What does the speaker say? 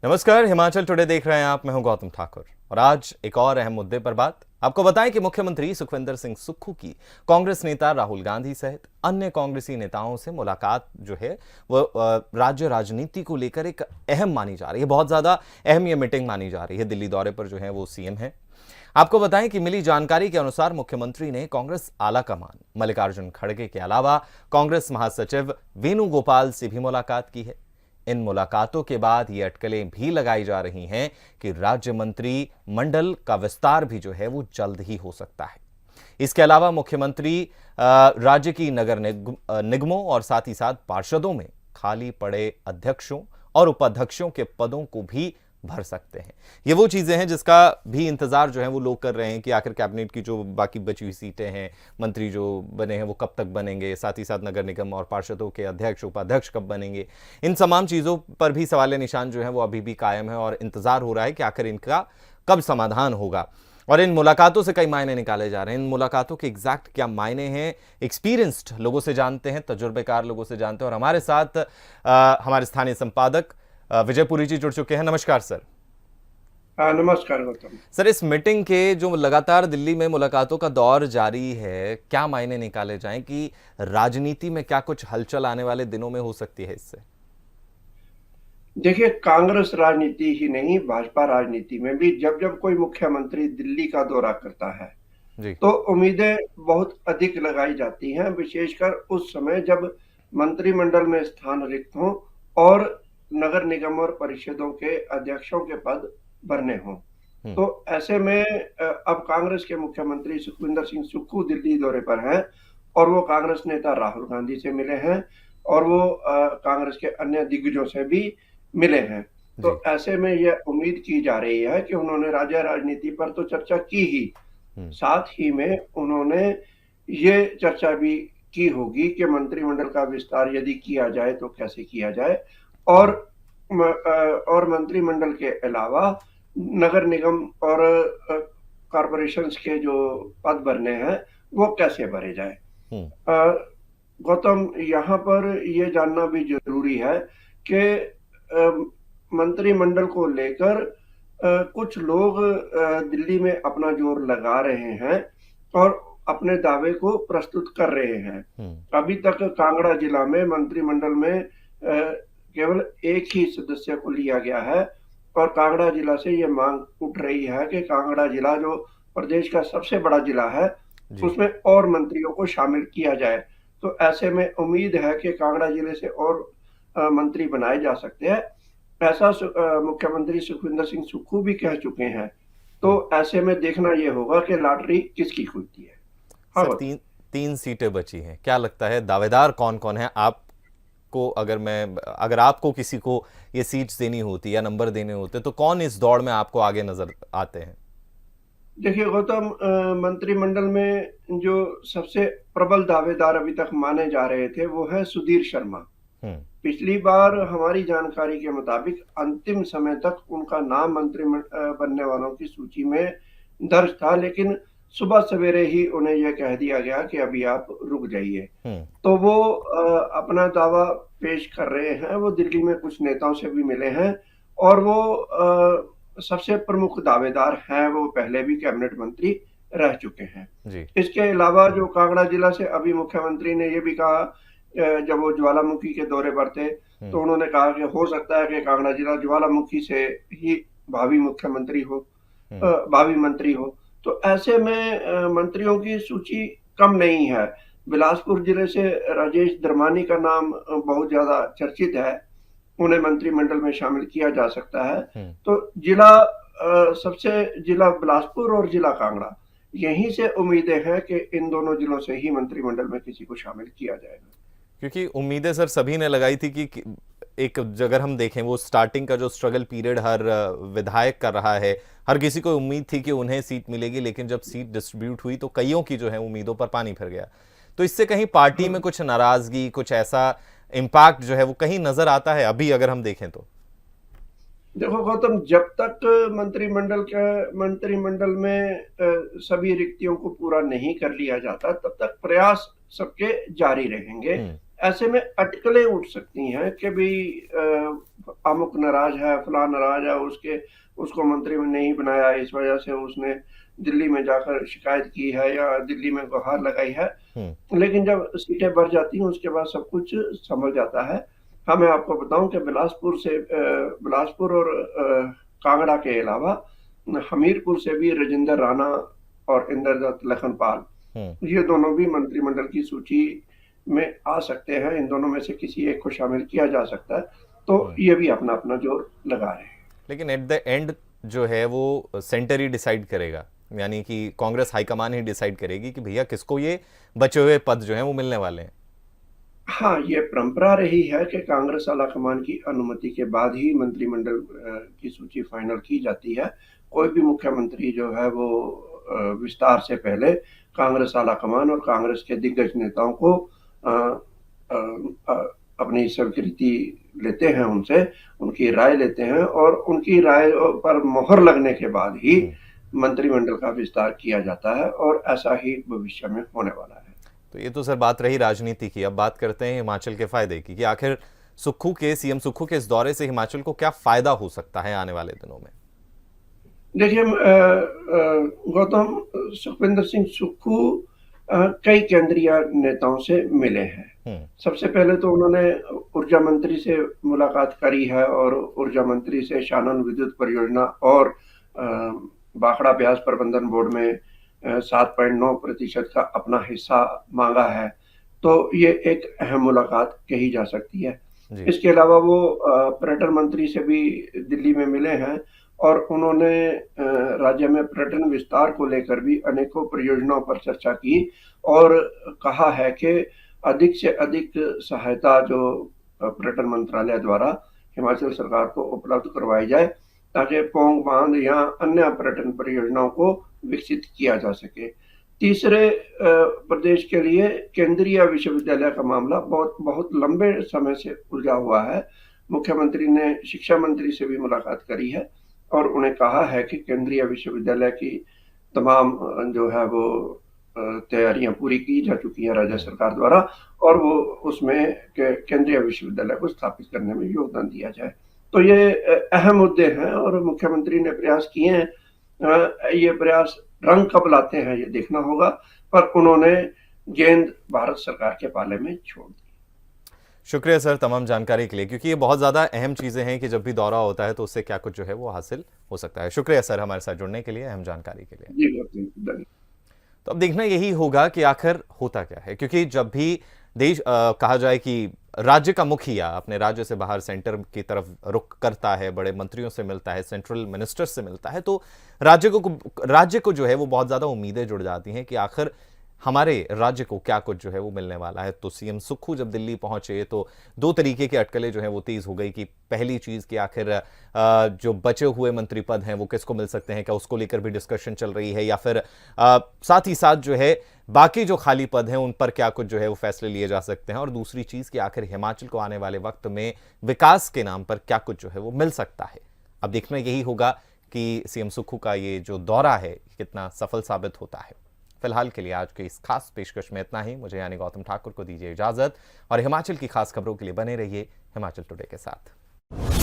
नमस्कार, हिमाचल टुडे देख रहे हैं आप। मैं हूं गौतम ठाकुर और आज एक और अहम मुद्दे पर बात। आपको बताएं कि मुख्यमंत्री सुखविंदर सिंह सुक्खू की कांग्रेस नेता राहुल गांधी सहित अन्य कांग्रेसी नेताओं से मुलाकात जो है वो राज्य राजनीति को लेकर एक अहम मानी जा रही है। बहुत ज्यादा अहम ये मीटिंग मानी जा रही है। दिल्ली दौरे पर जो है वो सीएम है। आपको बताएं कि मिली जानकारी के अनुसार मुख्यमंत्री ने कांग्रेस आलाकमान मल्लिकार्जुन खड़गे के अलावा कांग्रेस महासचिव वेणुगोपाल से भी मुलाकात की है। इन मुलाकातों के बाद ये अटकलें भी लगाई जा रही हैं कि राज्य मंत्री मंडल का विस्तार भी जो है वो जल्द ही हो सकता है। इसके अलावा मुख्यमंत्री राज्य की नगर निगमों और साथ ही साथ पार्षदों में खाली पड़े अध्यक्षों और उपाध्यक्षों के पदों को भी भर सकते हैं। ये वो चीजें हैं जिसका भी इंतजार जो है वो लोग कर रहे हैं कि आखिर कैबिनेट की जो बाकी बची हुई सीटें हैं, मंत्री जो बने हैं वो कब तक बनेंगे, साथ ही साथ नगर निगम और पार्षदों के अध्यक्ष उपाध्यक्ष कब बनेंगे। इन तमाम चीजों पर भी सवाल निशान जो है वो अभी भी कायम है और इंतजार हो रहा है कि आखिर इनका कब समाधान होगा। और इन मुलाकातों से कई मायने निकाले जा रहे हैं। इन मुलाकातों के एग्जैक्ट क्या मायने हैं, एक्सपीरियंस्ड लोगों से जानते हैं, तजुर्बेकार लोगों से जानते हैं। और हमारे साथ हमारे स्थानीय संपादक विजयपुरी जी जुड़ चुके हैं। नमस्कार सर। हाँ, नमस्कार गौतम। सर, इस मीटिंग के जो लगातार दिल्ली में मुलाकातों का दौर जारी है, क्या मायने निकाले जाएं कि राजनीति में क्या कुछ हलचल आने वाले दिनों में हो सकती है इससे? देखिए, कांग्रेस राजनीति ही नहीं, भाजपा राजनीति में भी जब जब कोई मुख्यमंत्री दिल्ली का दौरा करता है जी। तो उम्मीदें बहुत अधिक लगाई जाती हैं, विशेषकर उस समय जब मंत्रिमंडल में स्थान रिक्त हों और नगर निगम और परिषदों के अध्यक्षों के पद भरने हों। हम्म। तो ऐसे में अब कांग्रेस के मुख्यमंत्री सुखविंदर सिंह सुक्खू दिल्ली दौरे पर हैं और वो कांग्रेस नेता राहुल गांधी से मिले हैं और वो कांग्रेस के अन्य दिग्गजों से भी मिले हैं। जी। तो ऐसे में यह उम्मीद की जा रही है कि उन्होंने राज्य राजनीति पर तो चर्चा की ही, हम्म। साथ ही में उन्होंने ये चर्चा भी की होगी कि मंत्रिमंडल का विस्तार यदि किया जाए तो कैसे किया जाए और और मंत्रिमंडल के अलावा नगर निगम और कॉरपोरेशंस के जो पद भरने हैं वो कैसे भरे जाए। हम्म। गौतम, यहाँ पर ये जानना भी जरूरी है कि मंत्रिमंडल को लेकर कुछ लोग दिल्ली में अपना जोर लगा रहे हैं और अपने दावे को प्रस्तुत कर रहे हैं। अभी तक कांगड़ा जिला में मंत्रिमंडल में केवल एक ही सदस्य को लिया गया है और कांगड़ा जिला से ये मांग उठ रही है कि कांगड़ा जिला जो प्रदेश का सबसे बड़ा जिला है जी। उसमें और मंत्रियों को शामिल किया जाए। तो ऐसे में उम्मीद है कि कांगड़ा जिले से और मंत्री बनाए जा सकते हैं, ऐसा मुख्यमंत्री सुखविंदर सिंह सुक्खू भी कह चुके हैं। तो ऐसे में देखना यह होगा कि लॉटरी किसकी खुलती है। हाँ सर, तीन तीन सीटें बची हैं। क्या लगता है दावेदार कौन कौन है? आपको अगर आपको किसी को ये सीट्स देनी होती या नंबर देने होते तो कौन इस दौड़ में आपको आगे नजर आते हैं? देखिए गौतम, मंत्रिमंडल में जो सबसे प्रबल दावेदार अभी तक माने जा रहे थे वो है सुधीर शर्मा। हम्म। पिछली बार हमारी जानकारी के मुताबिक अंतिम समय तक उनका नाम मंत्री बनने वालों की सूची में दर्ज था, लेकिन सुबह सवेरे ही उन्हें यह कह दिया गया कि अभी आप रुक जाइए। हम्म। तो वो अपना दावा पेश कर रहे हैं। वो दिल्ली में कुछ नेताओं से भी मिले हैं और वो सबसे प्रमुख दावेदार हैं। वो पहले भी कैबिनेट मंत्री रह चुके हैं। जी। इसके अलावा जो कांगड़ा जिला से अभी मुख्यमंत्री ने ये भी कहा, जब वो ज्वालामुखी के दौरे पर थे तो उन्होंने कहा कि हो सकता है कि कांगड़ा जिला ज्वालामुखी से ही भावी मुख्यमंत्री हो, भावी मंत्री हो। तो ऐसे में मंत्रियों की सूची कम नहीं है। बिलासपुर जिले से राजेश धर्मानी का नाम बहुत ज्यादा चर्चित है, उन्हें मंत्रिमंडल में शामिल किया जा सकता है। तो सबसे जिला बिलासपुर और जिला कांगड़ा, यहीं से उम्मीदें हैं कि इन दोनों जिलों से ही मंत्रिमंडल में किसी को शामिल किया जाएगा। क्योंकि उम्मीदें सर सभी ने लगाई थी कि एक अगर हम देखें वो स्टार्टिंग का जो स्ट्रगल पीरियड हर विधायक कर रहा है, हर किसी को उम्मीद थी कि उन्हें सीट मिलेगी, लेकिन जब सीट डिस्ट्रीब्यूट हुई तो कईयों की जो है उम्मीदों पर पानी फिर गया। तो इससे कहीं पार्टी में कुछ नाराजगी, कुछ ऐसा इम्पैक्ट जो है वो कहीं नजर आता है अभी अगर हम देखें तो? देखो गौतम, जब तक मंत्रिमंडल में सभी रिक्तियों को पूरा नहीं कर लिया जाता तब तक प्रयास सबके जारी रहेंगे। ऐसे में अटकलें उठ सकती हैं कि भी अमुक नाराज है, फला नाराज है, उसको मंत्री में नहीं बनाया, इस वजह से उसने दिल्ली में जाकर शिकायत की है या दिल्ली में गुहार लगाई है। लेकिन जब सीटें बढ़ जाती हैं उसके बाद सब कुछ संभल जाता है। हाँ, मैं आपको बताऊं कि बिलासपुर और कांगड़ा के अलावा हमीरपुर से भी राजेंद्र राणा और इंद्रदत्त लखनपाल, ये दोनों भी मंत्रिमंडल की सूची में आ सकते हैं। इन दोनों में से किसी एक को शामिल किया जा सकता है, तो ये भी अपना अपना जोर लगा रहे हैं। लेकिन एट द एंड जो है वो सेंटर ही डिसाइड करेगा, यानी कि कांग्रेस हाईकमान ही डिसाइड करेगी कि भैया किसको ये बचे हुए पद जो हैं वो मिलने वाले हैं। हाँ, ये परंपरा रही है कि कांग्रेस आलाकमान की अनुमति के बाद ही मंत्रिमंडल की सूची फाइनल की जाती है। कोई भी मुख्यमंत्री जो है वो विस्तार से पहले कांग्रेस आलाकमान और कांग्रेस के दिग्गज नेताओं को अपनी स्वीकृति लेते हैं, उनसे उनकी राय लेते हैं और उनकी राय पर मोहर लगने के बाद ही मंत्रिमंडल का विस्तार किया जाता है और ऐसा ही भविष्य में होने वाला है। तो ये तो सर बात रही राजनीति की। अब बात करते हैं हिमाचल के फायदे की कि आखिर सीएम सुक्खू के इस दौरे से हिमाचल को क्या फायदा हो सकता है आने वाले दिनों में। देखिए गौतम, सुखविंदर सिंह सुक्खू कई केंद्रीय नेताओं से मिले हैं। सबसे पहले तो उन्होंने ऊर्जा मंत्री से मुलाकात करी है और ऊर्जा मंत्री से शानन विद्युत परियोजना और भाखड़ा ब्याज प्रबंधन बोर्ड में 7.9% का अपना हिस्सा मांगा है। तो ये एक अहम मुलाकात कही जा सकती है। इसके अलावा वो पर्यटन मंत्री से भी दिल्ली में मिले हैं और उन्होंने राज्य में पर्यटन विस्तार को लेकर भी अनेकों परियोजनाओं पर चर्चा की और कहा है कि अधिक से अधिक सहायता जो पर्यटन मंत्रालय द्वारा हिमाचल सरकार को उपलब्ध करवाई जाए ताकि पोंग बांध या अन्य पर्यटन परियोजनाओं को विकसित किया जा सके। तीसरे, प्रदेश के लिए केंद्रीय विश्वविद्यालय का मामला बहुत लंबे समय से उलझा हुआ है। मुख्यमंत्री ने शिक्षा मंत्री से भी मुलाकात करी है और उन्हें कहा है कि केंद्रीय विश्वविद्यालय की तमाम जो है वो तैयारियां पूरी की जा चुकी हैं राज्य सरकार द्वारा और वो उसमें केंद्रीय विश्वविद्यालय को स्थापित करने में योगदान दिया जाए। तो ये अहम मुद्दे हैं और मुख्यमंत्री ने प्रयास किए हैं। ये प्रयास रंग कब लाते हैं ये देखना होगा, पर उन्होंने गेंद भारत सरकार के पाले में छोड़ दी। शुक्रिया सर तमाम जानकारी के लिए, क्योंकि ये बहुत ज़्यादा अहम चीज़ें हैं कि जब भी दौरा होता है तो उससे क्या कुछ जो है वो हासिल हो सकता है। शुक्रिया सर हमारे साथ जुड़ने के लिए, अहम जानकारी के लिए। जी, तो अब देखना यही होगा कि आखिर होता क्या है, क्योंकि जब भी देश कहा जाए कि राज्य का मुखिया अपने राज्य से बाहर सेंटर की तरफ रुख करता है, बड़े मंत्रियों से मिलता है, सेंट्रल मिनिस्टर से मिलता है, तो राज्य को जो है वो बहुत ज़्यादा उम्मीदें जुड़ जाती हैं कि आखिर हमारे राज्य को क्या कुछ जो है वो मिलने वाला है। तो सीएम सुक्खू जब दिल्ली पहुंचे तो दो तरीके के अटकलें जो है वो तेज हो गई कि पहली चीज कि आखिर जो बचे हुए मंत्री पद हैं वो किसको मिल सकते हैं, क्या उसको लेकर भी डिस्कशन चल रही है, या फिर साथ ही साथ जो है बाकी जो खाली पद हैं उन पर क्या कुछ जो है वो फैसले लिए जा सकते हैं, और दूसरी चीज कि आखिर हिमाचल को आने वाले वक्त में विकास के नाम पर क्या कुछ जो है वो मिल सकता है। अब देखना यही होगा कि सीएम सुक्खू का ये जो दौरा है कितना सफल साबित होता है। फिलहाल के लिए आज के इस खास पेशकश में इतना ही। मुझे यानी गौतम ठाकुर को दीजिए इजाजत और हिमाचल की खास खबरों के लिए बने रहिए हिमाचल टुडे के साथ।